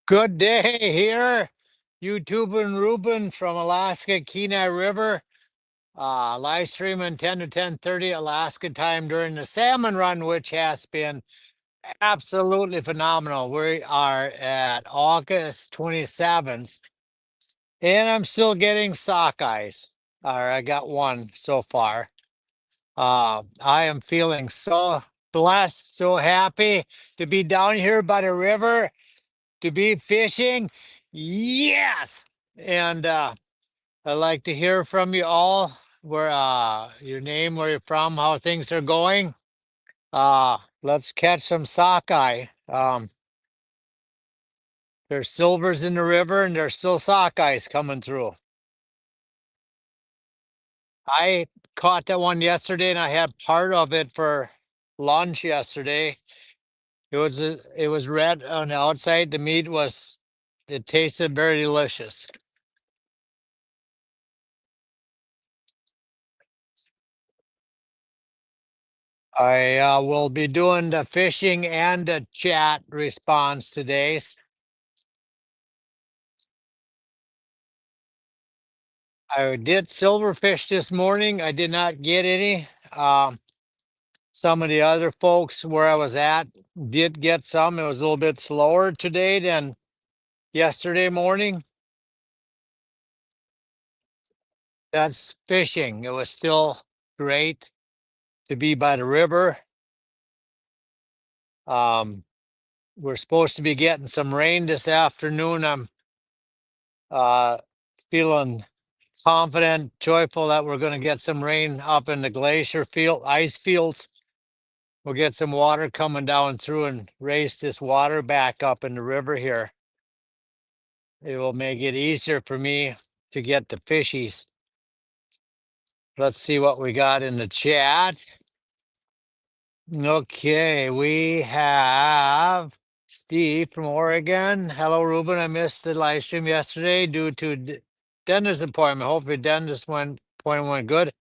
Good day here, YouTube and Ruben from Alaska Kenai River. Live streaming 10 to 10:30 Alaska time during the salmon run, which has been absolutely phenomenal. We are at August 27th, and I'm still getting sockeyes. I got one so far. I am feeling so blessed, so happy to be down here by the river to be fishing. Yes. And I'd like to hear from you all where your name, where you're from, how things are going. Let's catch some sockeye. There's silvers in the river and there's still sockeyes coming through. I caught that one yesterday and I had part of it for lunch yesterday. It was red on the outside. The meat it tasted very delicious. I will be doing the fishing and the chat response today. I did silverfish this morning. I did not get any. Some of the other folks where I was at did get some. It was a little bit slower today than yesterday morning. That's fishing. It was still great to be by the river. We're supposed to be getting some rain this afternoon. I'm uh, feeling confident, joyful that we're going to get some rain up in the glacier field, ice fields. We'll get some water coming down through and raise this water back up in the river here. It will make it easier for me to get the fishies. Let's see what we got in the chat. Okay, we have Steve from Oregon. Hello, Ruben. I missed the live stream yesterday due to dentist appointment. Hopefully, dentist appointment went good.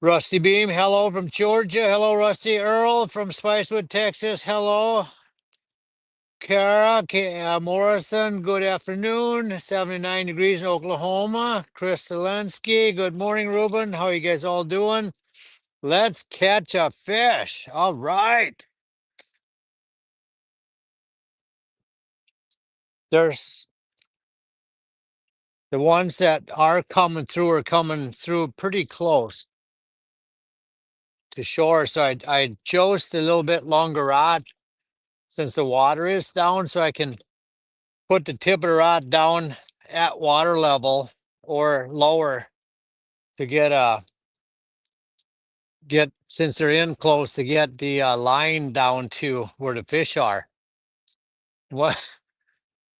Rusty Beam, hello from Georgia. Hello, Rusty Earl from Spicewood, Texas. Hello. Kara Morrison, good afternoon. 79 degrees in Oklahoma. Chris Zelensky, good morning, Ruben. How are you guys all doing? Let's catch a fish. All right. There's the ones that are coming through pretty close to shore. So I chose a little bit longer rod since the water is down, so I can put the tip of the rod down at water level or lower to get since they're in close to get the line down to where the fish are. What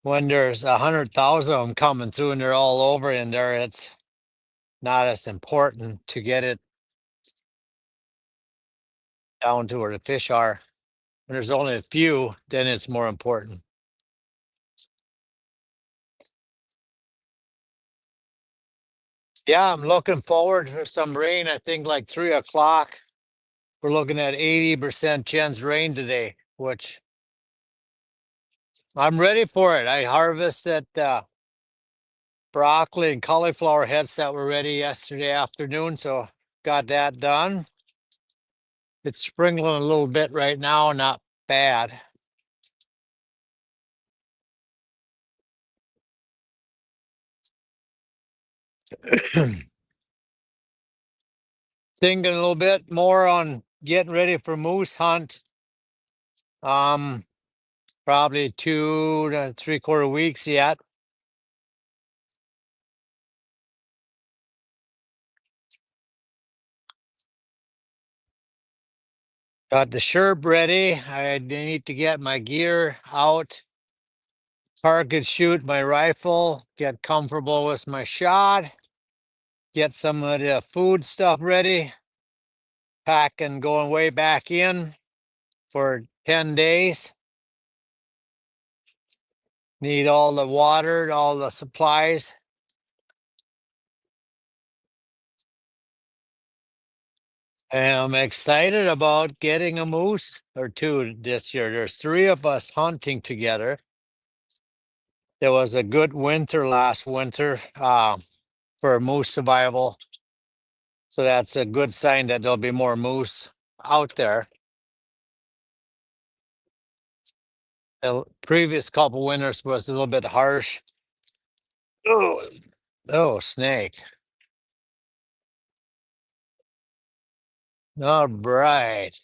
when there's 100,000 of them coming through and they're all over in there, it's not as important to get it down to where the fish are. When there's only a few, then it's more important. Yeah, I'm looking forward for some rain. I think like 3 o'clock. We're looking at 80% chance rain today, which I'm ready for it. I harvested broccoli and cauliflower heads that were ready yesterday afternoon, so got that done. It's sprinkling a little bit right now, not bad. Thinking a little bit more on getting ready for moose hunt. Probably 2 to 3/4 weeks yet. Got the sherp ready. I need to get my gear out, target shoot my rifle, get comfortable with my shot, get some of the food stuff ready, packing going way back in for 10 days. Need all the water, all the supplies. And I'm excited about getting a moose or two this year. There's 3 of us hunting together. There was a good winter last winter for moose survival. So that's a good sign that there'll be more moose out there. The previous couple winters was a little bit harsh. Oh, oh, snake. All right.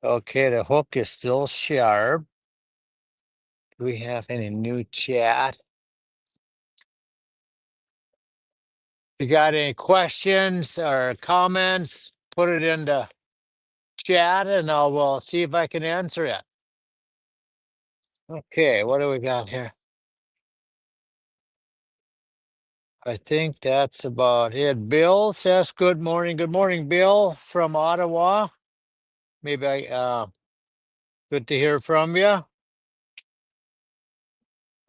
Okay, the hook is still sharp. Do we have any new chat? If you got any questions or comments, put it in the chat and I will see if I can answer it. Okay, what do we got here? I think that's about it. Bill says good morning. Good morning, Bill from Ottawa. Maybe good to hear from you.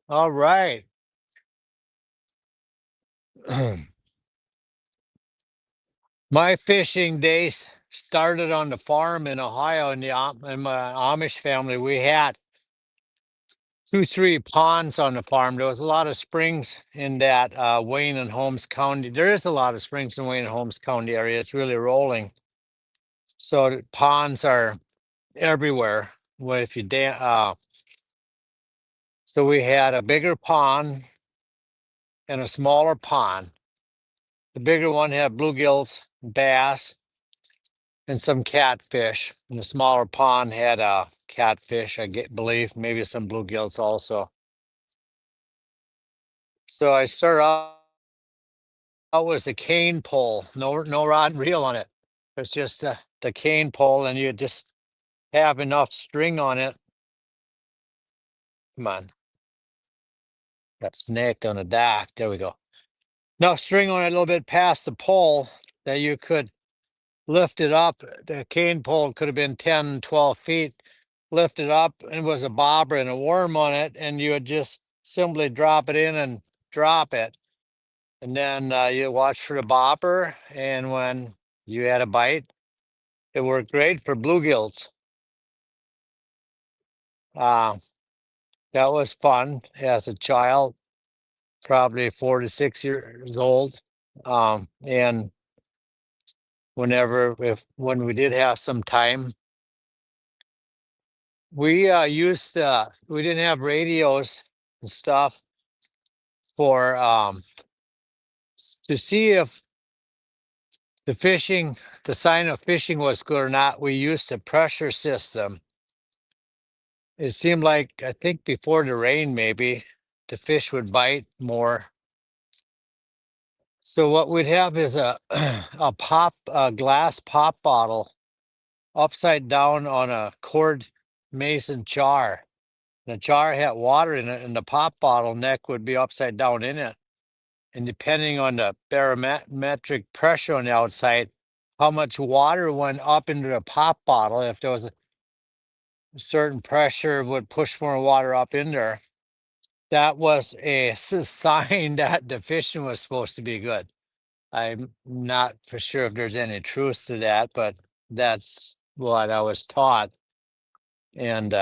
All right. My fishing days started on the farm in Ohio in in my Amish family. We had 2, 3 ponds on the farm. There was a lot of springs in that Wayne and Holmes County. There is a lot of springs in Wayne and Holmes County area. It's really rolling. So the ponds are everywhere. What if you so we had a bigger pond and a smaller pond. The bigger one had bluegills, bass, and some catfish. And the smaller pond had catfish, believe, maybe some bluegills also. So I started out with a cane pole, no rod and reel on it. It's just the cane pole, and you just have enough string on it. Come on, got snaked on the dock. There we go. Enough string on it a little bit past the pole that you could lift it up. The cane pole could have been 10, 12 feet. Lift it up, and it was a bobber and a worm on it, and you would just simply drop it in and drop it. And then you watch for the bobber, and when you had a bite, it worked great for bluegills. Uh, that was fun as a child, probably 4 to 6 years old. And when we did have some time, we we didn't have radios and stuff for to see if the sign of fishing was good or not. We used a pressure system. It seemed like, I think before the rain, maybe the fish would bite more. So what we'd have is a glass pop bottle upside down on a cord mason jar. The jar had water in it, and the pop bottle neck would be upside down in it. And depending on the barometric pressure on the outside, how much water went up into the pop bottle, if there was a certain pressure, would push more water up in there. That was a sign that the fishing was supposed to be good. I'm not for sure if there's any truth to that, but that's what I was taught. And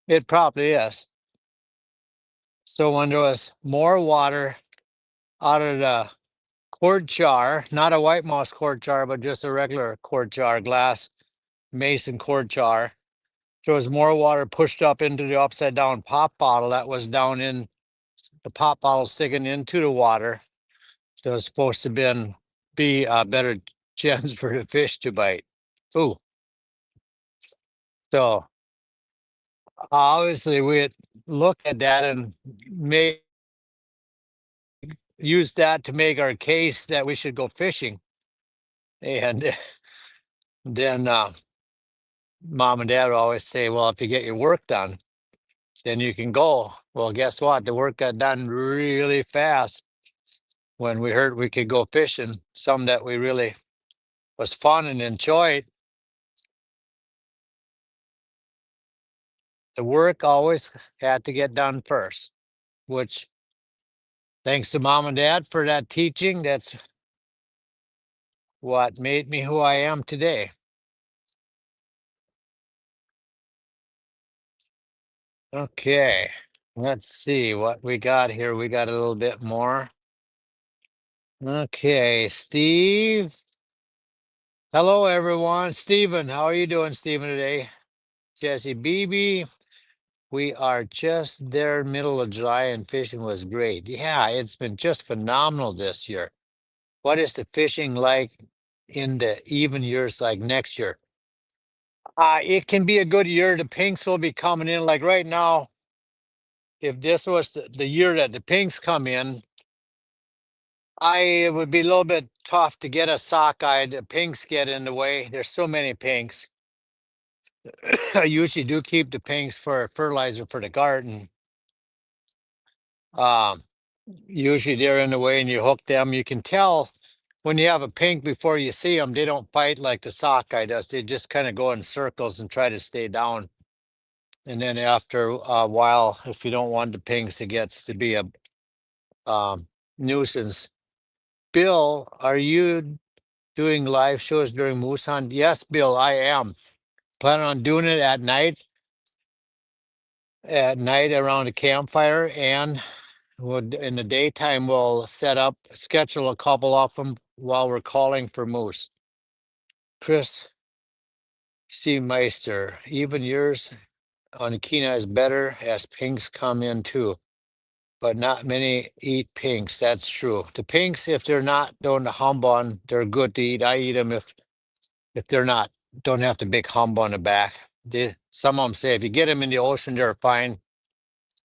it probably is. So when there was more water out of the quart jar, not a white mouse quart jar, but just a regular quart jar, glass mason quart jar, there was more water pushed up into the upside down pop bottle that was down in the pop bottle sticking into the water. There was supposed to be a better chance for the fish to bite. Ooh. So obviously we look at that and make use that to make our case that we should go fishing. And then mom and dad would always say, well, if you get your work done, then you can go. Well, guess what? The work got done really fast when we heard we could go fishing, some that we really was fun and enjoyed. The work always had to get done first, which thanks to mom and dad for that teaching. That's what made me who I am today. Okay, let's see what we got here. We got a little bit more. Okay, Steve. Hello, everyone. Steven, how are you doing, Steven, today? Jesse Beebe. We are just there, middle of July, and fishing was great. Yeah, it's been just phenomenal this year. What is the fishing like in the even years like next year? It can be a good year. The pinks will be coming in. Like right now, if this was the year that the pinks come in, it would be a little bit tough to get a sockeye. The pinks get in the way. There's so many pinks. I usually do keep the pinks for fertilizer for the garden. Um, Usually they're in the way and you hook them. You can tell when you have a pink before you see them, they don't fight like the sockeye does. They just kind of go in circles and try to stay down. And then after a while, if you don't want the pinks, it gets to be a nuisance. Bill, are you doing live shows during moose hunt? Yes, Bill, I am. Planning on doing it at night around a campfire, and in the daytime we'll schedule a couple of them while we're calling for moose. Chris C. Meister, even yours on Kenai is better as pinks come in too, but not many eat pinks. That's true. The pinks, if they're not doing the hump on, they're good to eat. I eat them if they're not, don't have the big hump on the back. Some of them say if you get them in the ocean, they're fine.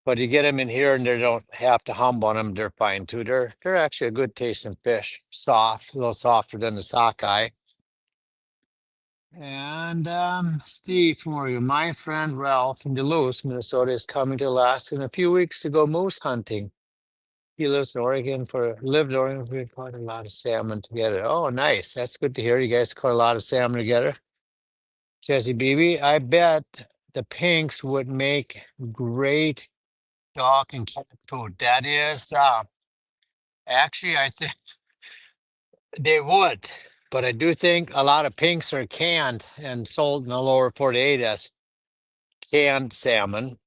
But you get them in here and they don't have to hump on them, they're fine too. They're actually a good tasting fish. Soft, a little softer than the sockeye. And Steve, from where you? My friend Ralph in Duluth, Minnesota, is coming to Alaska in a few weeks to go moose hunting. He lives in Oregon lived in Oregon. We caught a lot of salmon together. Oh, nice. That's good to hear. You guys caught a lot of salmon together. Jesse Beebe, I bet the pinks would make great dog and cat food. That is actually I think they would, but I do think a lot of pinks are canned and sold in the lower 48 as canned salmon.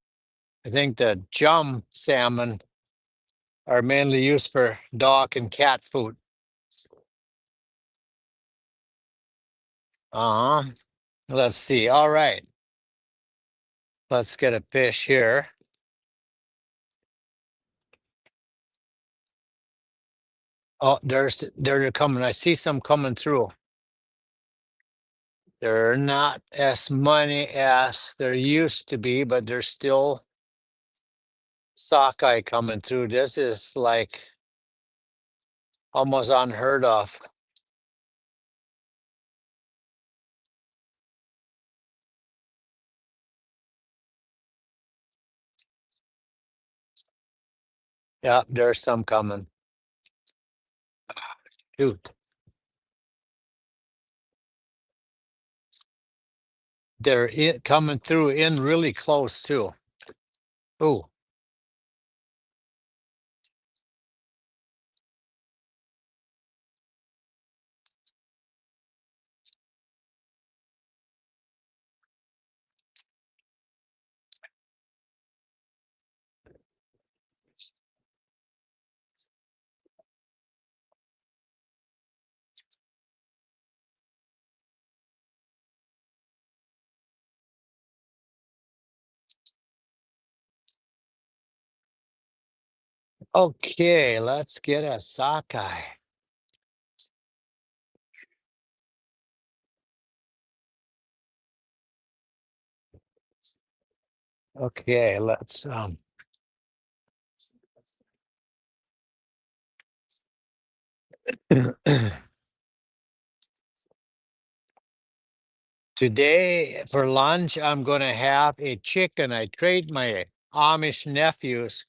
I think the jum salmon are mainly used for dog and cat food. Uh-huh. Let's see. All right. Let's get a fish here. Oh, they're coming. I see some coming through. They're not as many as there used to be, but there's still sockeye coming through. This is like almost unheard of. Yeah, there's some coming. Shoot. Coming through in really close too. Oh, okay. Let's get a sockeye. Okay, let's today for lunch I'm gonna have a chicken. I trade my Amish nephews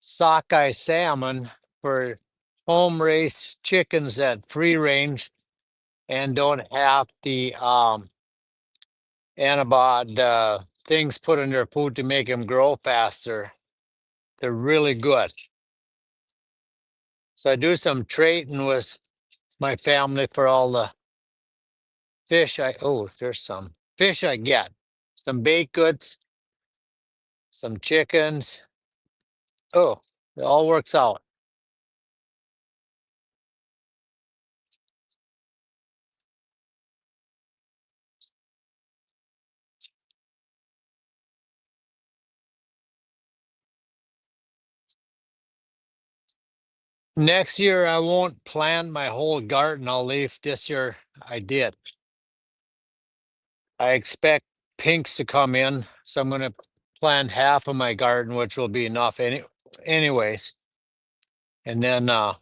sockeye salmon for home raised chickens that free range and don't have the antibiotic things put in their food to make them grow faster. They're really good. So I do some trading with my family for all the fish there's some fish I get. Some baked goods. some chickens. Oh, it all works out. Next year, I won't plant my whole garden. I'll leave this year. I did. I expect pinks to come in, so I'm going to plant half of my garden, which will be enough anyways. And then I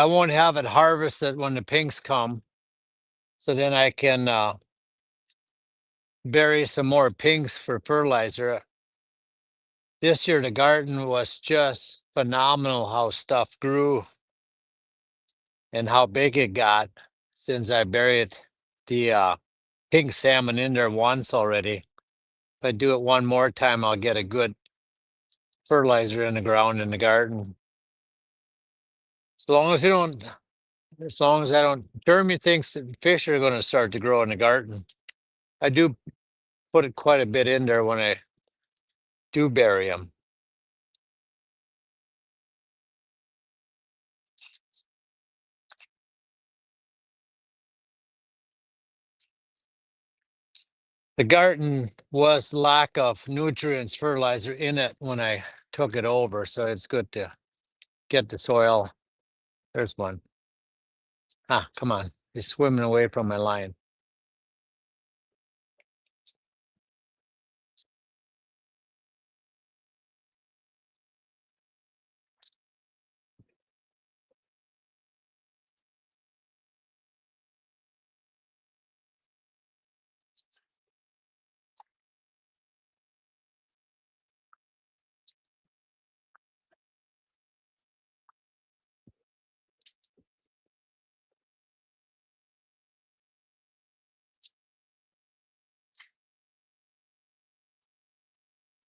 won't have it harvested when the pinks come, so then I can bury some more pinks for fertilizer. This year, the garden was just phenomenal how stuff grew and how big it got since I buried the pink salmon in there once already. If I do it one more time, I'll get a good fertilizer in the ground in the garden. As long as as long as I don't, Jeremy thinks that fish are going to start to grow in the garden. I do put it quite a bit in there when I do bury them. The garden was lack of nutrients, fertilizer in it when I took it over. So it's good to get the soil. There's one. Ah, come on. He's swimming away from my line.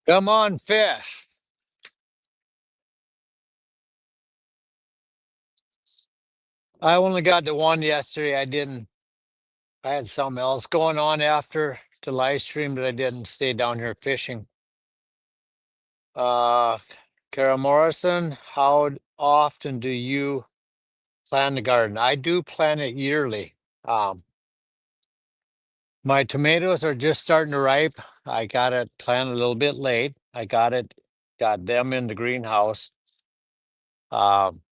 Come on, fish. I only got the one yesterday. I had something else going on after the live stream that I didn't stay down here fishing. Uh, Kara Morrison, how often do you plant the garden? I do plant it yearly. My tomatoes are just starting to ripe. I got it planted a little bit late. Got them in the greenhouse. Um,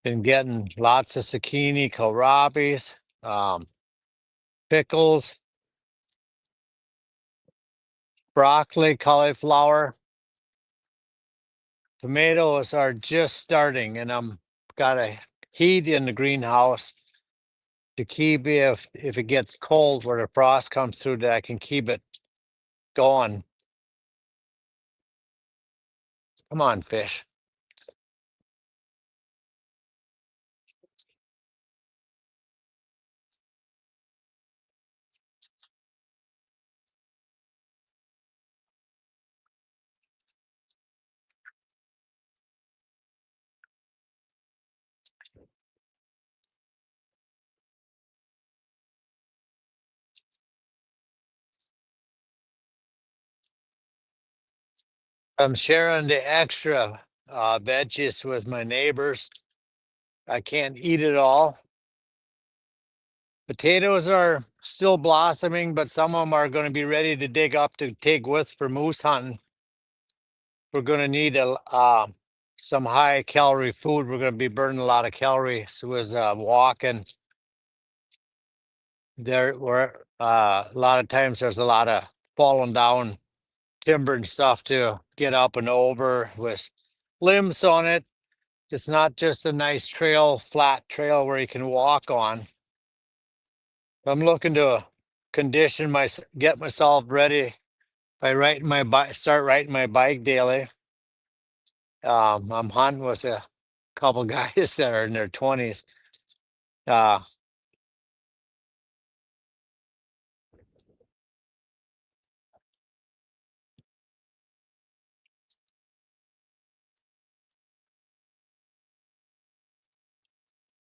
been getting lots of zucchini, kohlrabis, pickles, broccoli, cauliflower. Tomatoes are just starting, and I'm got a heat in the greenhouse to keep if it gets cold where the frost comes through that I can keep it going. Come on, fish. I'm sharing the extra veggies with my neighbors. I can't eat it all. Potatoes are still blossoming, but some of them are going to be ready to dig up to take with for moose hunting. We're going to need some high calorie food. We're going to be burning a lot of calories with walking. There were a lot of times there's a lot of falling down timber and stuff to get up and over with limbs on it. It's not just a nice trail, flat trail where you can walk on. I'm looking to get myself ready by riding my bike, start riding my bike daily. I'm hunting with a couple guys that are in their 20s. Uh,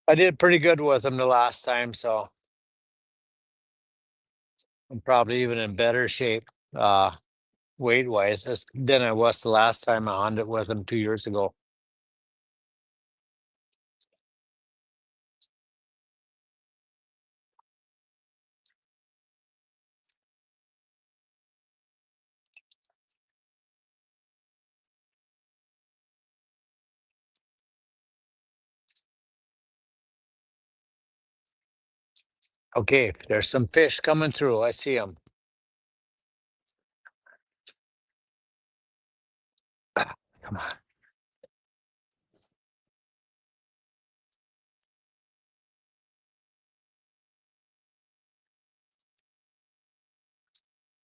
I did pretty good with them the last time, so I'm probably even in better shape. weight wise than I was the last time I hunted with him 2 years ago. Okay, there's some fish coming through. I see them. Come on.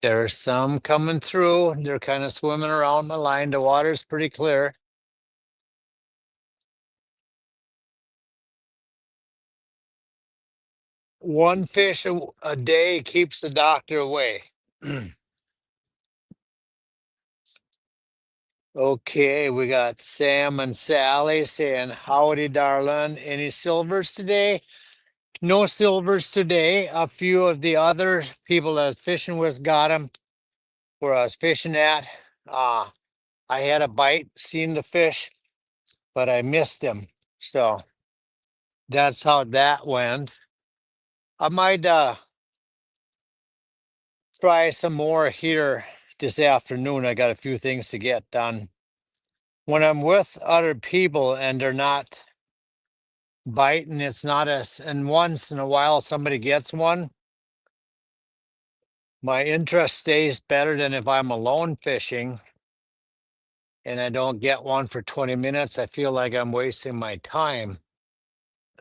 There's some coming through. They're kind of swimming around the line. The water's pretty clear. One fish a day keeps the doctor away. Okay, we got Sam and Sally saying, howdy, darling. Any silvers today? No silvers today. A few of the other people that I was fishing with got them where I was fishing at. I had a bite, seen the fish, but I missed him. So that's how that went. I might try some more here this afternoon. I got a few things to get done. When I'm with other people and they're not biting, it's not as, and once in a while somebody gets one, my interest stays better than if I'm alone fishing and I don't get one for 20 minutes. I feel like I'm wasting my time.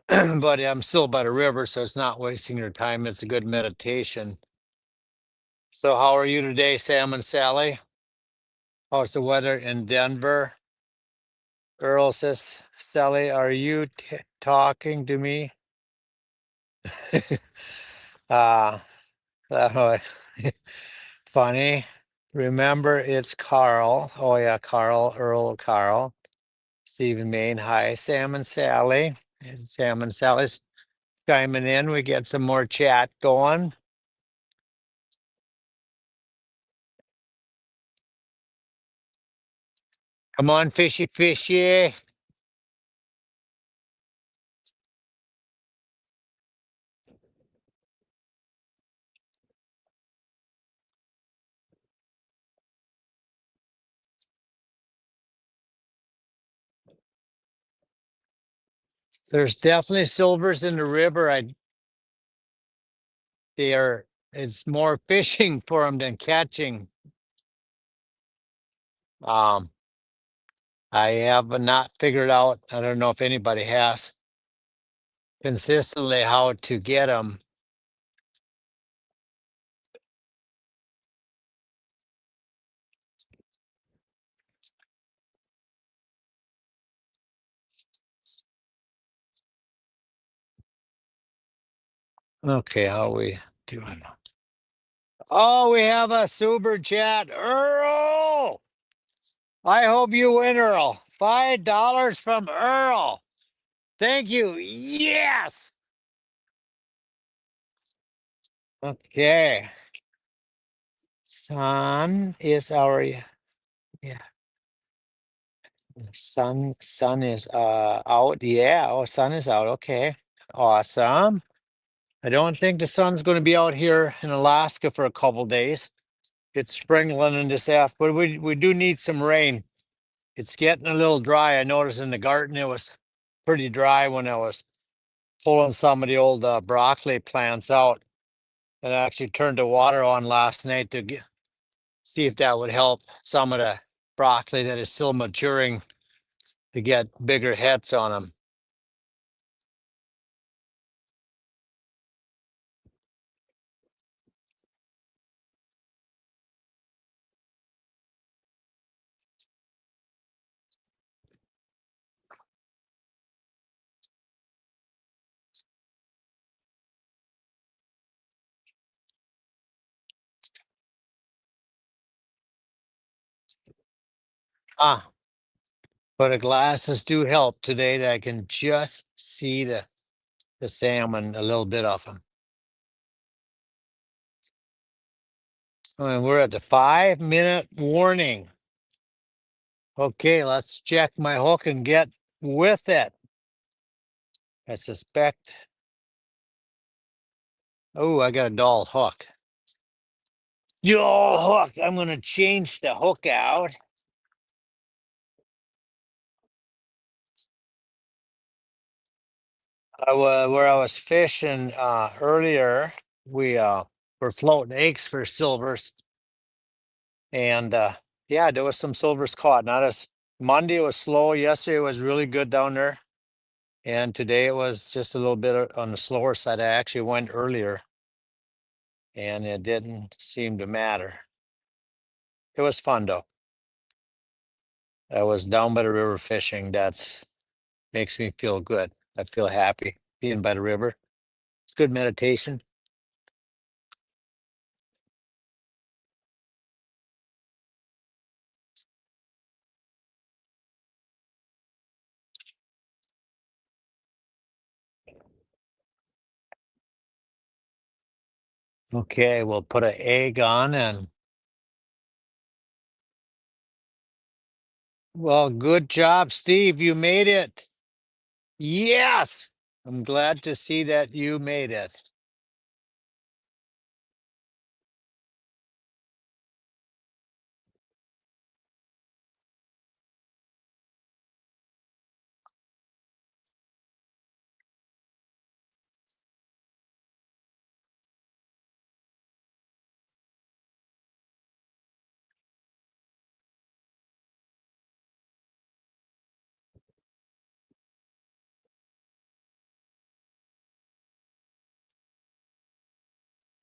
But I'm still by the river, so it's not wasting your time. It's a good meditation. So, how are you today, Sam and Sally? How's the weather in Denver? Earl says, Sally, are you talking to me? uh, uh, funny. Remember, it's Carl. Oh, yeah, Carl, Earl, Carl. Stephen Main. Hi, Sam and Sally. And Sam and Sally's chiming in. We get some more chat going. Come on, fishy, fishy. There's definitely silvers in the river. It's more fishing for them than catching. Um, I have not figured out, I don't know if anybody has, consistently how to get them. Okay, how we doing? Oh, we have a super chat. Earl! I hope you win, Earl. $5 from Earl. Thank you. Yes. Okay. Sun is our, yeah. Sun is out. Yeah. Oh, sun is out. Okay. Awesome. I don't think the sun's going to be out here in Alaska for a couple days. It's sprinkling in this afternoon, but we do need some rain. It's getting a little dry. I noticed in the garden it was pretty dry when I was pulling some of the old broccoli plants out. And I actually turned the water on last night to see if that would help some of the broccoli that is still maturing to get bigger heads on them. Ah, but the glasses do help today that I can just see the salmon, a little bit of them. And we're at the 5-minute warning. Okay, let's check my hook and get with it. I suspect. Oh, I got a dull hook. Dull hook. I'm going to change the hook out. Where I was fishing earlier, we were floating eggs for silvers, and yeah, there was some silvers caught. Not as Monday was slow. Yesterday was really good down there, and today it was just a little bit on the slower side. I actually went earlier, and it didn't seem to matter. It was fun though. I was down by the river fishing. That's makes me feel good. I feel happy being by the river. It's good meditation. Okay, we'll put an egg on and well, good job, Steve. You made it. Yes. I'm glad to see that you made it.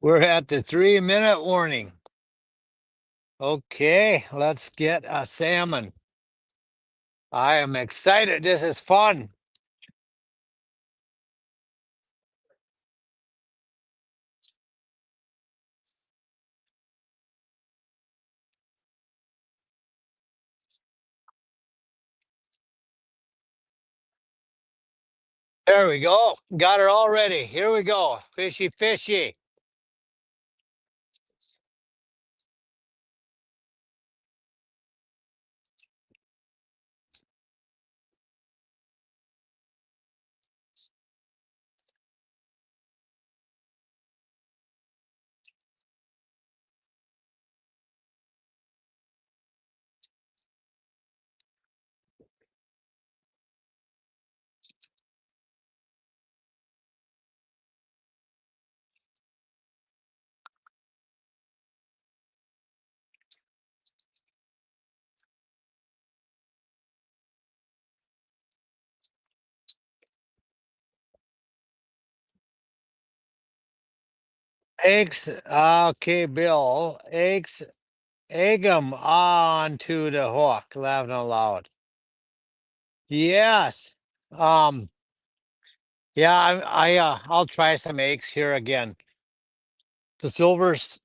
We're at the 3-minute warning. Okay, let's get a salmon. I am excited. This is fun. There we go. Got it all ready. Here we go. Fishy, fishy. Eggs. Okay, Bill. Egg them onto the hook, laughing aloud. Yes. Um, yeah, I'll try some eggs here again. The silvers